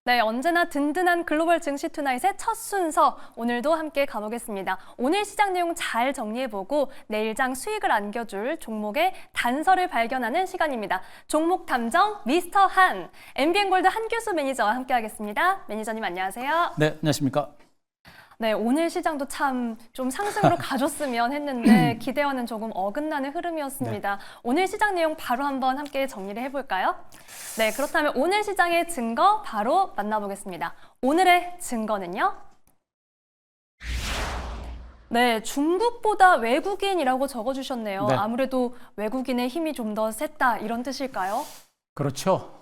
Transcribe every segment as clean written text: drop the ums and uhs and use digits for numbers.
네, 언제나 든든한 글로벌 증시 투나잇의 첫 순서, 오늘도 함께 가보겠습니다. 오늘 시장 내용 잘 정리해보고 내일장 수익을 안겨줄 종목의 단서를 발견하는 시간입니다. 종목 탐정 미스터 한, MBN골드 한규수 매니저와 함께하겠습니다. 매니저님 안녕하세요. 네, 안녕하십니까. 네, 오늘 시장도 참 좀 상승으로 가줬으면 했는데 기대와는 조금 어긋나는 흐름이었습니다. 네. 오늘 시장 내용 바로 한번 함께 정리를 해볼까요? 네, 그렇다면 오늘 시장의 증거 바로 만나보겠습니다. 오늘의 증거는요? 네, 중국보다 외국인이라고 적어주셨네요. 네. 아무래도 외국인의 힘이 좀 더 셌다 이런 뜻일까요? 그렇죠.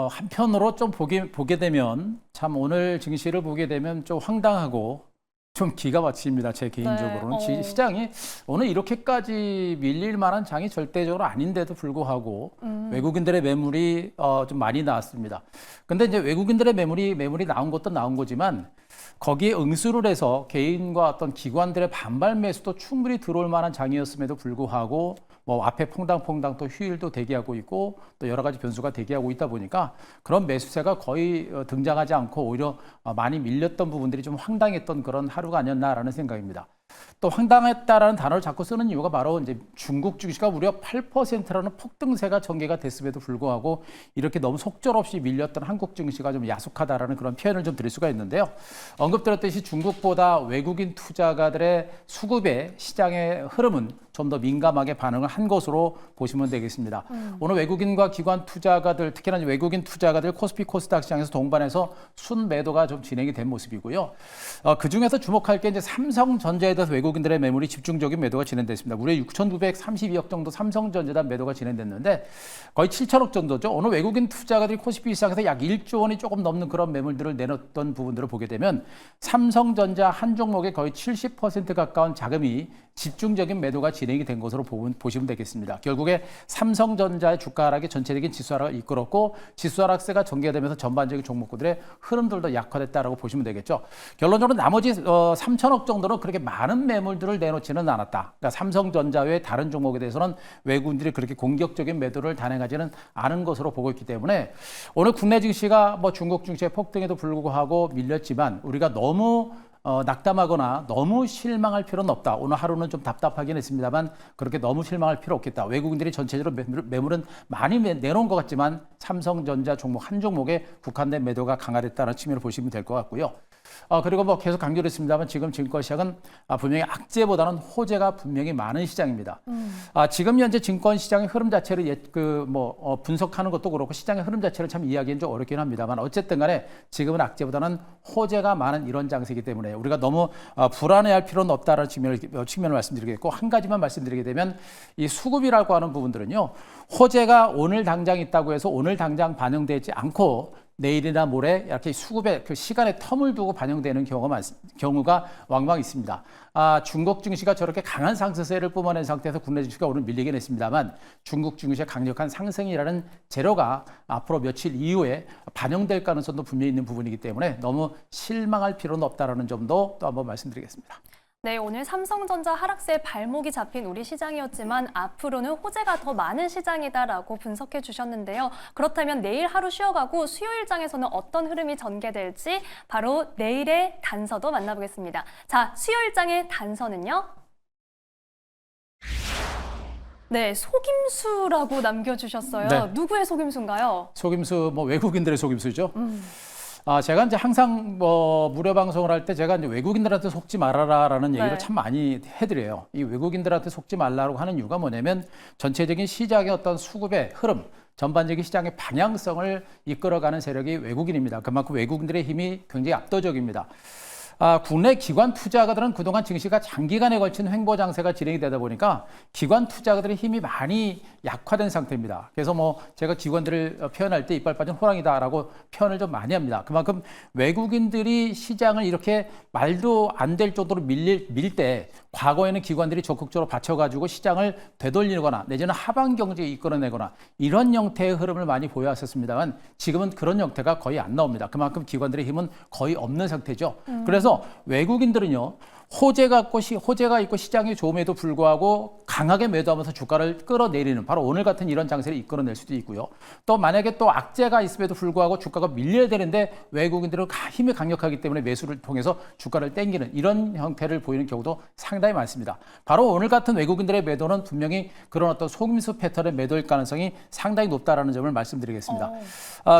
한편으로 좀 보게 되면 참 오늘 증시를 보게 되면 좀 황당하고 좀 기가 막힙니다. 제 개인적으로는. 네. 시장이 오늘 이렇게까지 밀릴 만한 장이 절대적으로 아닌데도 불구하고 외국인들의 매물이 좀 많이 나왔습니다. 근데 이제 외국인들의 매물이 나온 것도 나온 거지만 거기에 응수를 해서 개인과 어떤 기관들의 반발 매수도 충분히 들어올 만한 장이었음에도 불구하고 뭐 앞에 퐁당퐁당 또 휴일도 대기하고 있고 또 여러 가지 변수가 대기하고 있다 보니까 그런 매수세가 거의 등장하지 않고 오히려 많이 밀렸던 부분들이 좀 황당했던 그런 하루가 아니었나라는 생각입니다. 또 황당했다라는 단어를 자꾸 쓰는 이유가 바로 이제 중국 증시가 무려 8%라는 폭등세가 전개가 됐음에도 불구하고 이렇게 너무 속절없이 밀렸던 한국 증시가 좀 야속하다라는 그런 표현을 좀 드릴 수가 있는데요. 언급드렸듯이 중국보다 외국인 투자가들의 수급의 시장의 흐름은 좀 더 민감하게 반응을 한 것으로 보시면 되겠습니다. 오늘 외국인과 기관 투자가들, 특히나 외국인 투자가들 코스피 코스닥 시장에서 동반해서 순매도가 좀 진행이 된 모습이고요. 그 중에서 주목할 게 이제 삼성전자에 대해서 외국인들의 매물이 집중적인 매도가 진행됐습니다. 무려 6,932억 정도 삼성전자에 매도가 진행됐는데 거의 7천억 정도죠. 오늘 외국인 투자가들이 코스피 시장에서 약 1조 원이 조금 넘는 그런 매물들을 내놨던 부분들을 보게 되면 삼성전자 한 종목에 거의 70% 가까운 자금이 집중적인 매도가 진행이 된 것으로 보시면 되겠습니다. 결국에 삼성전자의 주가 하락이 전체적인 지수 하락을 이끌었고 지수 하락세가 전개되면서 전반적인 종목들의 흐름들도 약화됐다라고 보시면 되겠죠. 결론적으로 나머지 3천억 정도는 그렇게 많은 매물들을 내놓지는 않았다. 그러니까 삼성전자 외 다른 종목에 대해서는 외국인들이 그렇게 공격적인 매도를 단행하지는 않은 것으로 보고 있기 때문에 오늘 국내 증시가 뭐 중국 증시의 폭등에도 불구하고 밀렸지만 우리가 너무 낙담하거나 너무 실망할 필요는 없다. 오늘 하루는 좀 답답하긴 했습니다만 그렇게 너무 실망할 필요 없겠다. 외국인들이 전체적으로 매물은 많이 내놓은 것 같지만 삼성전자 종목 한 종목에 국한된 매도가 강화됐다는 측면을 보시면 될 것 같고요. 그리고 뭐 계속 강조를 했습니다만 지금 증권시장은 분명히 악재보다는 호재가 분명히 많은 시장입니다. 지금 현재 증권시장의 흐름 자체를 분석하는 것도 그렇고 시장의 흐름 자체를 참 이해하기는 좀 어렵긴 합니다만 어쨌든 간에 지금은 악재보다는 호재가 많은 이런 장세이기 때문에 우리가 너무 불안해할 필요는 없다는 측면을 말씀드리겠고 한 가지만 말씀드리게 되면 이 수급이라고 하는 부분들은요. 호재가 오늘 당장 있다고 해서 오늘 당장 반영되지 않고 내일이나 모레 이렇게 수급의 그 시간의 텀을 두고 반영되는 경우가 왕왕 있습니다. 중국 증시가 저렇게 강한 상승세를 뿜어낸 상태에서 국내 증시가 오늘 밀리긴 했습니다만 중국 증시의 강력한 상승이라는 재료가 앞으로 며칠 이후에 반영될 가능성도 분명히 있는 부분이기 때문에 너무 실망할 필요는 없다는 점도 또 한번 말씀드리겠습니다. 네, 오늘 삼성전자 하락세에 발목이 잡힌 우리 시장이었지만 앞으로는 호재가 더 많은 시장이다라고 분석해 주셨는데요. 그렇다면 내일 하루 쉬어가고 수요일장에서는 어떤 흐름이 전개될지 바로 내일의 단서도 만나보겠습니다. 자, 수요일장의 단서는요? 네, 속임수라고 남겨주셨어요. 네. 누구의 속임수인가요? 속임수, 뭐 외국인들의 속임수죠. 제가 이제 항상 무료 방송을 할 때 제가 이제 외국인들한테 속지 말아라라는 얘기를 네. 참 많이 해드려요. 이 외국인들한테 속지 말라고 하는 이유가 뭐냐면 전체적인 시장의 어떤 수급의 흐름, 전반적인 시장의 방향성을 이끌어가는 세력이 외국인입니다. 그만큼 외국인들의 힘이 굉장히 압도적입니다. 국내 기관 투자가들은 그동안 증시가 장기간에 걸친 횡보 장세가 진행이 되다 보니까 기관 투자가들의 힘이 많이 약화된 상태입니다. 그래서 뭐 제가 기관들을 표현할 때 이빨 빠진 호랑이다라고 표현을 좀 많이 합니다. 그만큼 외국인들이 시장을 이렇게 말도 안 될 정도로 밀 때 과거에는 기관들이 적극적으로 받쳐가지고 시장을 되돌리거나 내지는 하방 경제에 이끌어내거나 이런 형태의 흐름을 많이 보여왔었습니다만 지금은 그런 형태가 거의 안 나옵니다. 그만큼 기관들의 힘은 거의 없는 상태죠. 그래서 외국인들은요. 호재가 있고 시장이 좋음에도 불구하고 강하게 매도하면서 주가를 끌어내리는 바로 오늘 같은 이런 장세를 이끌어낼 수도 있고요. 또 만약에 또 악재가 있음에도 불구하고 주가가 밀려야 되는데 외국인들은 힘이 강력하기 때문에 매수를 통해서 주가를 땡기는 이런 형태를 보이는 경우도 상당히 많습니다. 바로 오늘 같은 외국인들의 매도는 분명히 그런 어떤 속임수 패턴의 매도일 가능성이 상당히 높다라는 점을 말씀드리겠습니다.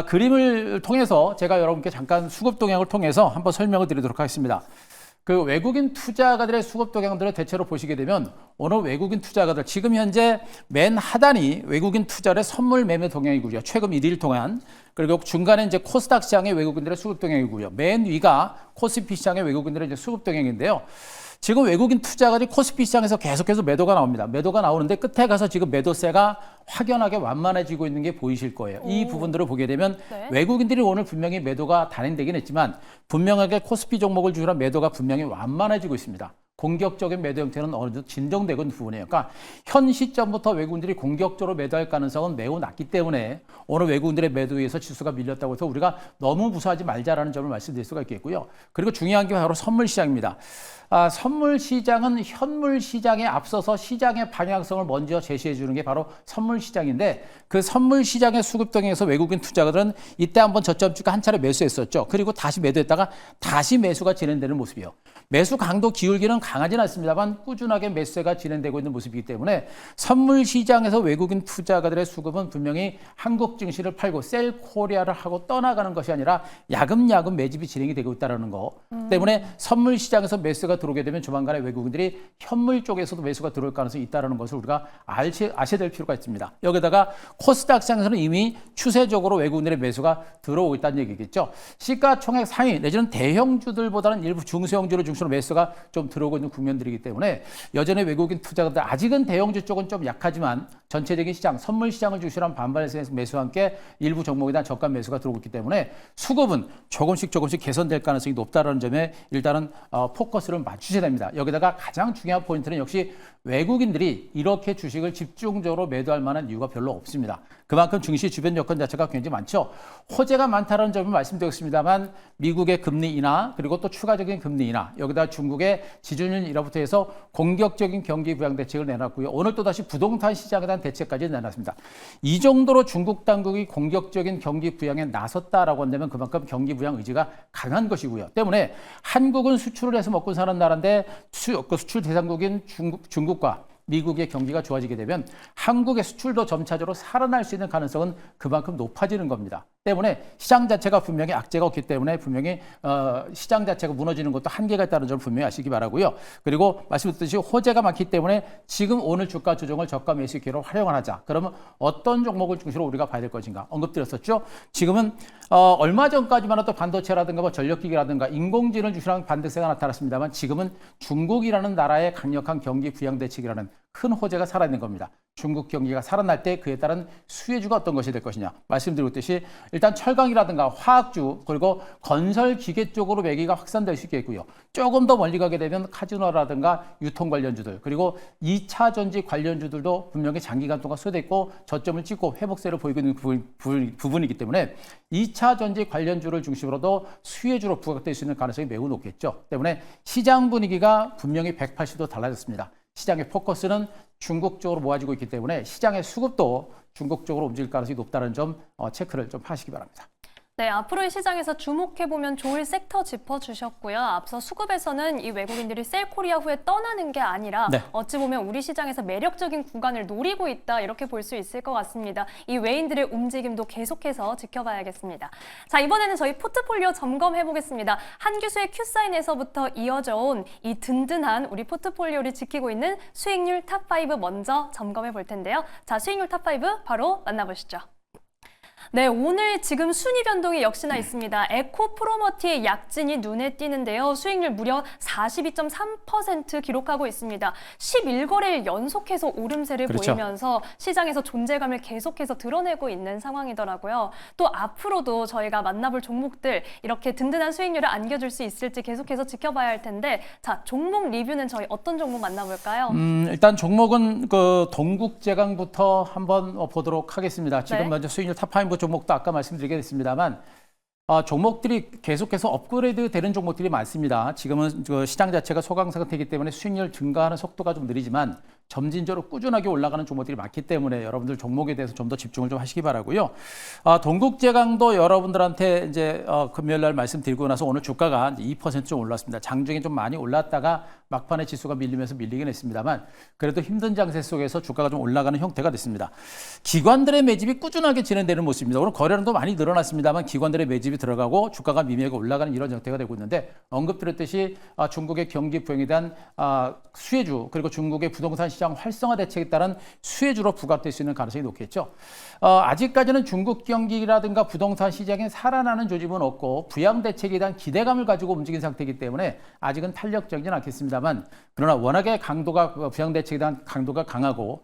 그림을 통해서 제가 여러분께 잠깐 수급 동향을 통해서 한번 설명을 드리도록 하겠습니다. 그 외국인 투자가들의 수급 동향들을 대체로 보시게 되면 오늘 외국인 투자가들 지금 현재 맨 하단이 외국인 투자의 선물 매매 동향이고요. 최근 1일 동안. 그리고 중간에 이제 코스닥 시장의 외국인들의 수급 동향이고요. 맨 위가 코스피 시장의 외국인들의 이제 수급 동향인데요. 지금 외국인 투자가들이 코스피 시장에서 계속해서 매도가 나옵니다. 매도가 나오는데 끝에 가서 지금 매도세가 확연하게 완만해지고 있는 게 보이실 거예요. 이 부분들을 보게 되면 네. 외국인들이 오늘 분명히 매도가 단행되긴 했지만 분명하게 코스피 종목을 중심으로 매도가 분명히 완만해지고 있습니다. 공격적인 매도 형태는 어느 정도 진정되고 있는 부분이에요. 그러니까 현 시점부터 외국인들이 공격적으로 매도할 가능성은 매우 낮기 때문에 오늘 외국인들의 매도에 의해서 지수가 밀렸다고 해서 우리가 너무 무서워하지 말자라는 점을 말씀드릴 수가 있겠고요. 그리고 중요한 게 바로 선물 시장입니다. 선물 시장은 현물 시장에 앞서서 시장의 방향성을 먼저 제시해 주는 게 바로 선물 시장인데 그 선물 시장의 수급 동향에서 외국인 투자가들은 이때 한번 저점 주가 한 차례 매수했었죠. 그리고 다시 매도했다가 다시 매수가 진행되는 모습이에요. 매수 강도 기울기는 강하진 않습니다만 꾸준하게 매수가 진행되고 있는 모습이기 때문에 선물 시장에서 외국인 투자가들의 수급은 분명히 한국 증시를 팔고 셀 코리아를 하고 떠나가는 것이 아니라 야금야금 매집이 진행이 되고 있다는 거 때문에 선물 시장에서 매수가 들어오게 되면 조만간에 외국인들이 현물 쪽에서도 매수가 들어올 가능성이 있다는 것을 우리가 아셔야 될 필요가 있습니다. 여기다가 코스닥 시장에서는 이미 추세적으로 외국인들의 매수가 들어오고 있다는 얘기겠죠. 시가총액 상위 내지는 대형주들보다는 일부 중소형주를 중심으로 매수가 좀 들어오고 있는 국면들이기 때문에 여전히 외국인 투자자들 아직은 대형주 쪽은 좀 약하지만 전체적인 시장, 선물 시장을 중심으로 한 반발에서 매수와 함께 일부 종목에 대한 저가 매수가 들어오고 있기 때문에 수급은 조금씩 개선될 가능성이 높다는 점에 일단은 포커스를 맞추셔야 됩니다. 여기다가 가장 중요한 포인트는 역시 외국인들이 이렇게 주식을 집중적으로 매도할 만한 이유가 별로 없습니다. 그만큼 증시 주변 여건 자체가 굉장히 많죠. 호재가 많다는 점을 말씀드렸습니다만 미국의 금리 인하 그리고 또 추가적인 금리 인하 여기다 중국의 지준율 인하부터 해서 공격적인 경기 부양 대책을 내놨고요. 오늘 또다시 부동산 시장에 대한 대책까지 내놨습니다. 이 정도로 중국 당국이 공격적인 경기 부양에 나섰다라고 한다면 그만큼 경기 부양 의지가 강한 것이고요. 때문에 한국은 수출을 해서 먹고 사는 나라인데 수출 대상국인 중국과 미국의 경기가 좋아지게 되면 한국의 수출도 점차적으로 살아날 수 있는 가능성은 그만큼 높아지는 겁니다. 때문에 시장 자체가 분명히 악재가 없기 때문에 분명히 시장 자체가 무너지는 것도 한계가 있다는 점을 분명히 아시기 바라고요. 그리고 말씀드렸듯이 호재가 많기 때문에 지금 오늘 주가 조정을 저가 매수 기회로 활용을 하자. 그러면 어떤 종목을 중심으로 우리가 봐야 될 것인가 언급드렸었죠. 지금은 얼마 전까지만 해도 반도체라든가 뭐 전력기기라든가 인공지능을 중심으로 반등세가 나타났습니다만 지금은 중국이라는 나라의 강력한 경기 부양 대책이라는 큰 호재가 살아있는 겁니다. 중국 경기가 살아날 때 그에 따른 수혜주가 어떤 것이 될 것이냐 말씀드렸듯이 일단 철강이라든가 화학주 그리고 건설 기계 쪽으로 매기가 확산될 수 있겠고요. 조금 더 멀리 가게 되면 카지노라든가 유통 관련주들 그리고 2차 전지 관련주들도 분명히 장기간 동안 소됐고 저점을 찍고 회복세를 보이고 있는 부분이기 때문에 2차 전지 관련주를 중심으로도 수혜주로 부각될 수 있는 가능성이 매우 높겠죠. 때문에 시장 분위기가 분명히 180도 달라졌습니다. 시장의 포커스는 중국 쪽으로 모아지고 있기 때문에 시장의 수급도 중국 쪽으로 움직일 가능성이 높다는 점 체크를 좀 하시기 바랍니다. 네, 앞으로의 시장에서 주목해보면 좋을 섹터 짚어주셨고요. 앞서 수급에서는 이 외국인들이 셀코리아 후에 떠나는 게 아니라 네. 어찌 보면 우리 시장에서 매력적인 구간을 노리고 있다 이렇게 볼 수 있을 것 같습니다. 이 외인들의 움직임도 계속해서 지켜봐야겠습니다. 자, 이번에는 저희 포트폴리오 점검해보겠습니다. 한 교수의 Q사인에서부터 이어져 온 이 든든한 우리 포트폴리오를 지키고 있는 수익률 탑5 먼저 점검해 볼 텐데요. 자, 수익률 탑5 바로 만나보시죠. 네, 오늘 지금 순위 변동이 역시나 있습니다. 에코 프로머티의 약진이 눈에 띄는데요. 수익률 무려 42.3% 기록하고 있습니다. 11거래일 연속해서 오름세를 그렇죠. 보이면서 시장에서 존재감을 계속해서 드러내고 있는 상황이더라고요. 또 앞으로도 저희가 만나볼 종목들 이렇게 든든한 수익률을 안겨줄 수 있을지 계속해서 지켜봐야 할 텐데 자, 종목 리뷰는 저희 어떤 종목 만나볼까요? 일단 종목은 그 동국제강부터 한번 보도록 하겠습니다. 지금 네. 먼저 수익률 탑5 종목도 아까 말씀드리게 됐습니다만 종목들이 계속해서 업그레이드 되는 종목들이 많습니다. 지금은 그 시장 자체가 소강 상태이기 때문에 수익률 증가하는 속도가 좀 느리지만 점진적으로 꾸준하게 올라가는 종목들이 많기 때문에 여러분들 종목에 대해서 좀 더 집중을 좀 하시기 바라고요. 동국제강도 여러분들한테 이제 금요일 날 말씀드리고 나서 오늘 주가가 2% 좀 올랐습니다. 장중에 좀 많이 올랐다가 막판에 지수가 밀리면서 밀리긴 했습니다만 그래도 힘든 장세 속에서 주가가 좀 올라가는 형태가 됐습니다. 기관들의 매집이 꾸준하게 진행되는 모습입니다. 오늘 거래량도 많이 늘어났습니다만 기관들의 매집이 들어가고 주가가 미미하게 올라가는 이런 형태가 되고 있는데 언급드렸듯이 중국의 경기 부양에 대한 수혜주 그리고 중국의 부동산 시장 활성화 대책에 따른 수혜주로 부각될 수 있는 가능성이 높겠죠. 아직까지는 중국 경기라든가 부동산 시장에 살아나는 조짐은 없고 부양 대책에 대한 기대감을 가지고 움직인 상태이기 때문에 아직은 탄력적이진 않겠습니다만 그러나 워낙에 부양 대책에 대한 강도가 강하고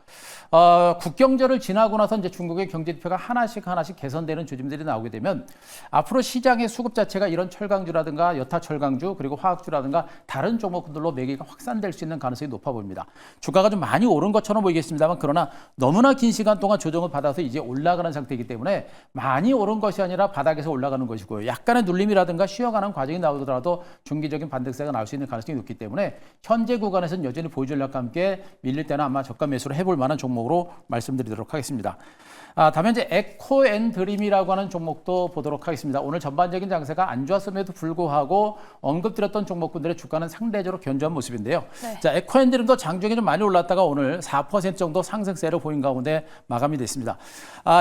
국경절을 지나고 나서 이제 중국의 경제 지표가 하나씩 개선되는 조짐들이 나오게 되면 앞으로 시장의 수급 자체가 이런 철강주라든가 여타 철강주 그리고 화학주라든가 다른 종목들로 매기가 확산될 수 있는 가능성이 높아 보입니다. 주가가 좀 많이 오른 것처럼 보이겠습니다만 그러나 너무나 긴 시간 동안 조정을 받아서 이제 올라가는 상태이기 때문에 많이 오른 것이 아니라 바닥에서 올라가는 것이고요. 약간의 눌림이라든가 쉬어가는 과정이 나오더라도 중기적인 반등세가 나올 수 있는 가능성이 높기 때문에 현재 구간에서는 여전히 보유 전략과 함께 밀릴 때는 아마 저가 매수를 해볼 만한 종목으로 말씀드리도록 하겠습니다. 다음에 이제 에코앤드림이라고 하는 종목도 보도록 하겠습니다. 오늘 전반적인 장세가 안 좋았음에도 불구하고 언급드렸던 종목군들의 주가는 상대적으로 견조한 모습인데요. 네. 자, 에코앤드림도 장중에 좀 많이 올랐다가 오늘 4% 정도 상승세를 보인 가운데 마감이 됐습니다.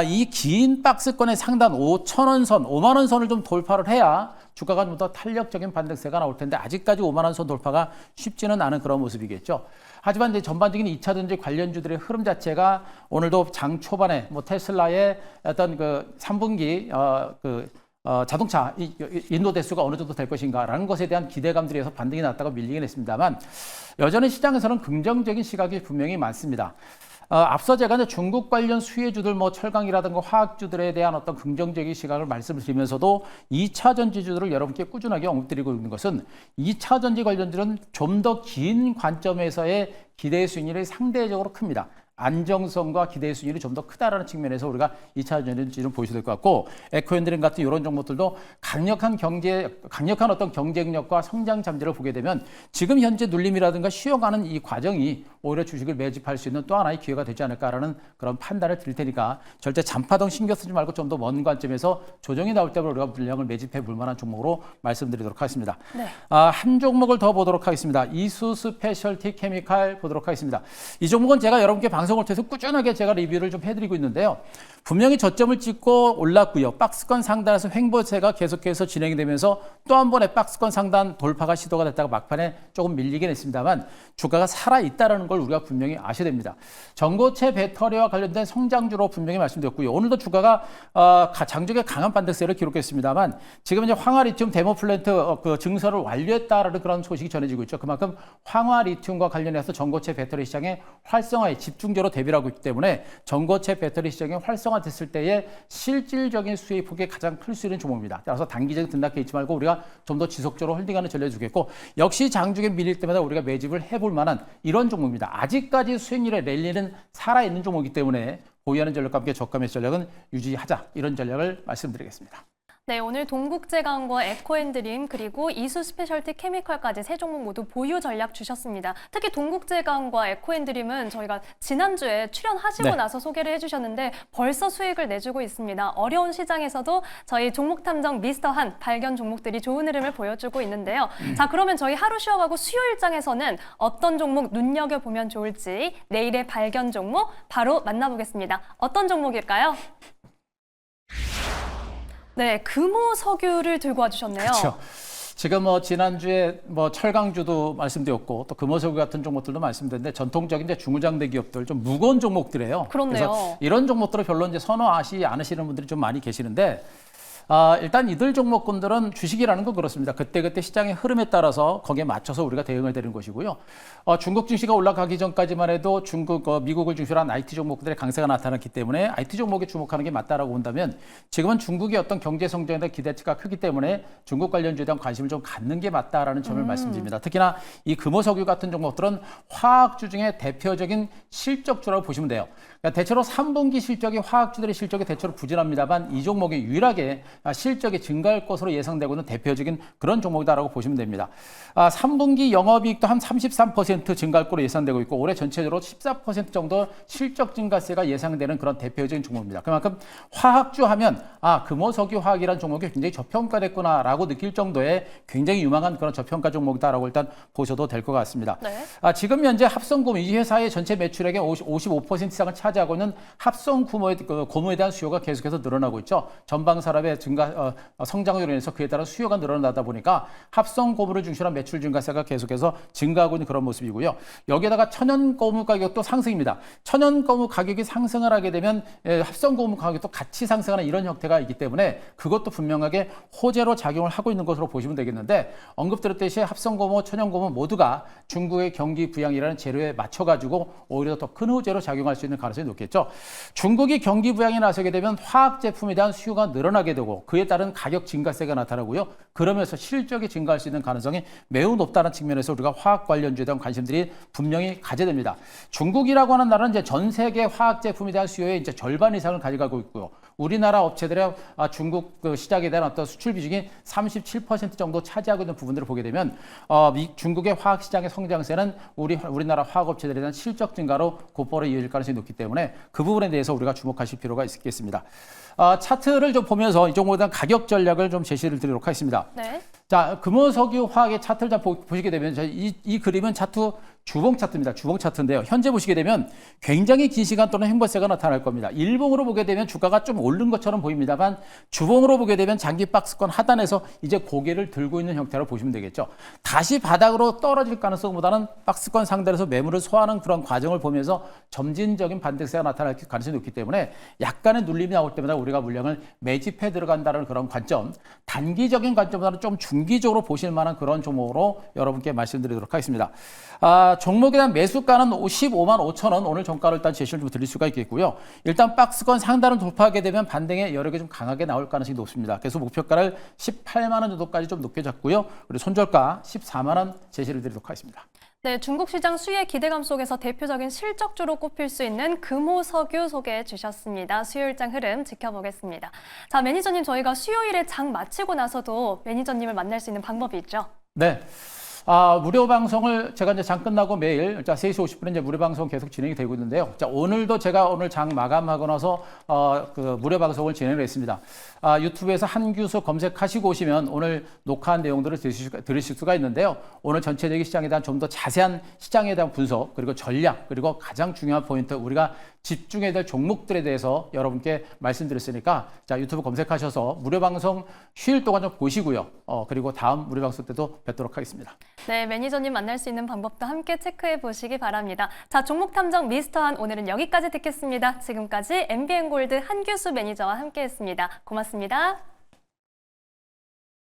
이 긴 박스권의 상단 5,000원 선, 5만 원 선을 좀 돌파를 해야 주가가 좀 더 탄력적인 반등세가 나올 텐데 아직까지 5만 원 선 돌파가 쉽지는 않은 그런 모습이겠죠. 하지만 이제 전반적인 2차전지 관련주들의 흐름 자체가 오늘도 장 초반에 뭐 테슬라의 어떤 그 3분기 자동차 인도 대수가 어느 정도 될 것인가라는 것에 대한 기대감들에서 반등이 났다가 밀리긴 했습니다만 여전히 시장에서는 긍정적인 시각이 분명히 많습니다. 앞서 제가 이제 중국 관련 수혜주들 뭐 철강이라든가 화학주들에 대한 어떤 긍정적인 시각을 말씀을 드리면서도 2차 전지주들을 여러분께 꾸준하게 언급드리고 있는 것은 2차 전지 관련주는 좀 더 긴 관점에서의 기대 수익률이 상대적으로 큽니다. 안정성과 기대 수익률이 좀 더 크다라는 측면에서 우리가 2차 전지를 보셔야 될 것 같고 에코앤드림 같은 이런 종목들도 강력한 어떤 경쟁력과 성장 잠재를 보게 되면 지금 현재 눌림이라든가 쉬어가는 이 과정이 오히려 주식을 매집할 수 있는 또 하나의 기회가 되지 않을까라는 그런 판단을 드릴 테니까 절대 잔파동 신경 쓰지 말고 좀 더 먼 관점에서 조정이 나올 때마다 우리가 물량을 매집해 볼 만한 종목으로 말씀드리도록 하겠습니다. 네. 한 종목을 더 보도록 하겠습니다. 이수 스페셜티 케미칼 보도록 하겠습니다. 이 종목은 제가 여러분께 방송을 통해서 꾸준하게 제가 리뷰를 좀 해드리고 있는데요. 분명히 저점을 찍고 올랐고요. 박스권 상단에서 횡보세가 계속해서 진행이 되면서 또 한 번의 박스권 상단 돌파가 시도가 됐다가 막판에 조금 밀리긴 했습니다만 주가가 살아있다는 걸 우리가 분명히 아셔야 됩니다. 전고체 배터리와 관련된 성장주로 분명히 말씀드렸고요. 오늘도 주가가 장중에 강한 반등세를 기록했습니다만 지금 이제 황화리튬 데모 플랜트 그 증설을 완료했다라는 그런 소식이 전해지고 있죠. 그만큼 황화리튬과 관련해서 전고체 배터리 시장의 활성화에 집중적으로 대비를 하고 있기 때문에 전고체 배터리 시장이 활성화됐을 때의 실질적인 수익 폭이 가장 클 수 있는 종목입니다. 따라서 단기적인 등락해 있지 말고 우리가 좀 더 지속적으로 홀딩하는 전략을 주겠고 역시 장중에 밀릴 때마다 우리가 매집을 해볼 만한 이런 종목입니다. 아직까지 수익률의 랠리는 살아있는 종목이기 때문에 보유하는 전략과 함께 저가 매수 전략은 유지하자 이런 전략을 말씀드리겠습니다. 네, 오늘 동국제강과 에코앤드림 그리고 이수 스페셜티 케미컬까지 세 종목 모두 보유 전략 주셨습니다. 특히 동국제강과 에코앤드림은 저희가 지난주에 출연하시고 나서 소개를 해주셨는데 벌써 수익을 내주고 있습니다. 어려운 시장에서도 저희 종목탐정 미스터 한 발견 종목들이 좋은 흐름을 보여주고 있는데요. 자, 그러면 저희 하루 쉬어가고 수요일장에서는 어떤 종목 눈여겨보면 좋을지 내일의 발견 종목 바로 만나보겠습니다. 어떤 종목일까요? 네, 금호석유를 들고 와주셨네요. 그렇죠. 지금 지난주에 철강주도 말씀드렸고 또 금호석유 같은 종목들도 말씀드렸는데 전통적인 이제 중후장대 기업들 좀 무거운 종목들이에요. 그렇네요. 그래서 이런 종목들을 별로 이제 선호하지 않으시는 분들이 좀 많이 계시는데 일단 이들 종목군들은 주식이라는 건 그렇습니다. 그때그때 시장의 흐름에 따라서 거기에 맞춰서 우리가 대응을 되는 것이고요. 중국 증시가 올라가기 전까지만 해도 미국을 중심으로 한 IT 종목들의 강세가 나타났기 때문에 IT 종목에 주목하는 게 맞다라고 본다면 지금은 중국의 어떤 경제 성장에 대한 기대치가 크기 때문에 중국 관련주에 대한 관심을 좀 갖는 게 맞다라는 점을 말씀드립니다. 특히나 이 금호석유 같은 종목들은 화학주 중에 대표적인 실적주라고 보시면 돼요. 그러니까 대체로 3분기 실적이 화학주들의 실적이 대체로 부진합니다만 이 종목이 유일하게 실적이 증가할 것으로 예상되고 있는 대표적인 그런 종목이다라고 보시면 됩니다. 3분기 영업이익도 한 33% 증가할 것으로 예상되고 있고 올해 전체적으로 14% 정도 실적 증가세가 예상되는 그런 대표적인 종목입니다. 그만큼 화학주 하면 금호석유 화학이라는 종목이 굉장히 저평가됐구나라고 느낄 정도의 굉장히 유망한 그런 저평가 종목이다라고 일단 보셔도 될 것 같습니다. 네. 지금 현재 합성고무 이 회사의 전체 매출액의 55% 이상을 차지하고 있는 합성고무에 대한 수요가 계속해서 늘어나고 있죠. 전방 산업의 성장으로 인해서 그에 따른 수요가 늘어나다 보니까 합성고무를 중심으로 한 매출 증가세가 계속해서 증가하고 있는 그런 모습이고요. 여기에다가 천연고무 가격도 상승입니다. 천연고무 가격이 상승을 하게 되면 합성고무 가격도 같이 상승하는 이런 형태가 있기 때문에 그것도 분명하게 호재로 작용을 하고 있는 것으로 보시면 되겠는데 언급드렸듯이 합성고무, 천연고무 모두가 중국의 경기 부양이라는 재료에 맞춰가지고 오히려 더 큰 호재로 작용할 수 있는 가능성이 높겠죠. 중국이 경기 부양에 나서게 되면 화학 제품에 대한 수요가 늘어나게 되고 그에 따른 가격 증가세가 나타나고요. 그러면서 실적이 증가할 수 있는 가능성이 매우 높다는 측면에서 우리가 화학 관련주에 대한 관심들이 분명히 가져야 됩니다. 중국이라고 하는 나라는 이제 전 세계 화학 제품에 대한 수요의 이제 절반 이상을 가져가고 있고요. 우리나라 업체들의 중국 시장에 대한 어떤 수출 비중이 37% 정도 차지하고 있는 부분들을 보게 되면 중국의 화학 시장의 성장세는 우리나라 화학 업체들에 대한 실적 증가로 곧바로 이어질 가능성이 높기 때문에 그 부분에 대해서 우리가 주목하실 필요가 있겠습니다. 차트를 좀 보면서 이 종목에 대한 가격 전략을 좀 제시를 드리도록 하겠습니다. 네. 자, 금호석유 화학의 차트를 좀 보시게 되면 이 그림은 주봉 차트입니다. 주봉 차트인데요. 현재 보시게 되면 굉장히 긴 시간 동안 횡보세가 나타날 겁니다. 일봉으로 보게 되면 주가가 좀 오른 것처럼 보입니다만 주봉으로 보게 되면 장기 박스권 하단에서 이제 고개를 들고 있는 형태로 보시면 되겠죠. 다시 바닥으로 떨어질 가능성보다는 박스권 상단에서 매물을 소화하는 그런 과정을 보면서 점진적인 반등세가 나타날 가능성이 높기 때문에 약간의 눌림이 나올 때마다 우리가 물량을 매집해 들어간다는 그런 관점, 단기적인 관점보다는 좀 중기적으로 보실 만한 그런 종목으로 여러분께 말씀드리도록 하겠습니다. 종목에 대한 매수가는 15만 5천 원 오늘 종가를 일단 제시를 좀 드릴 수가 있겠고요. 일단 박스권 상단을 돌파하게 되면 반등의 여력이 좀 강하게 나올 가능성이 높습니다. 그래서 목표가를 18만 원 정도까지 좀 높게 잡고요. 그리고 손절가 14만 원 제시를 드리도록 하겠습니다. 네, 중국 시장 수혜 기대감 속에서 대표적인 실적주로 꼽힐 수 있는 금호석유 소개해 주셨습니다. 수요일장 흐름 지켜보겠습니다. 자, 매니저님 저희가 수요일에 장 마치고 나서도 매니저님을 만날 수 있는 방법이 있죠? 네. 무료 방송을 제가 이제 장 끝나고 매일 3시 50분에 이제 무료 방송 계속 진행이 되고 있는데요. 자, 오늘도 제가 오늘 장 마감하고 나서 그 무료 방송을 진행을 했습니다. 유튜브에서 한규수 검색하시고 오시면 오늘 녹화한 내용들을 들으실 수가 있는데요. 오늘 전체적인 시장에 대한 좀 더 자세한 시장에 대한 분석 그리고 전략 그리고 가장 중요한 포인트 우리가 집중해야 될 종목들에 대해서 여러분께 말씀드렸으니까 자, 유튜브 검색하셔서 무료 방송 휴일 동안 좀 보시고요. 그리고 다음 무료 방송 때도 뵙도록 하겠습니다. 네, 매니저님 만날 수 있는 방법도 함께 체크해 보시기 바랍니다. 자, 종목 탐정 미스터한 오늘은 여기까지 듣겠습니다. 지금까지 MBN골드 한규수 매니저와 함께했습니다. 고맙습니다.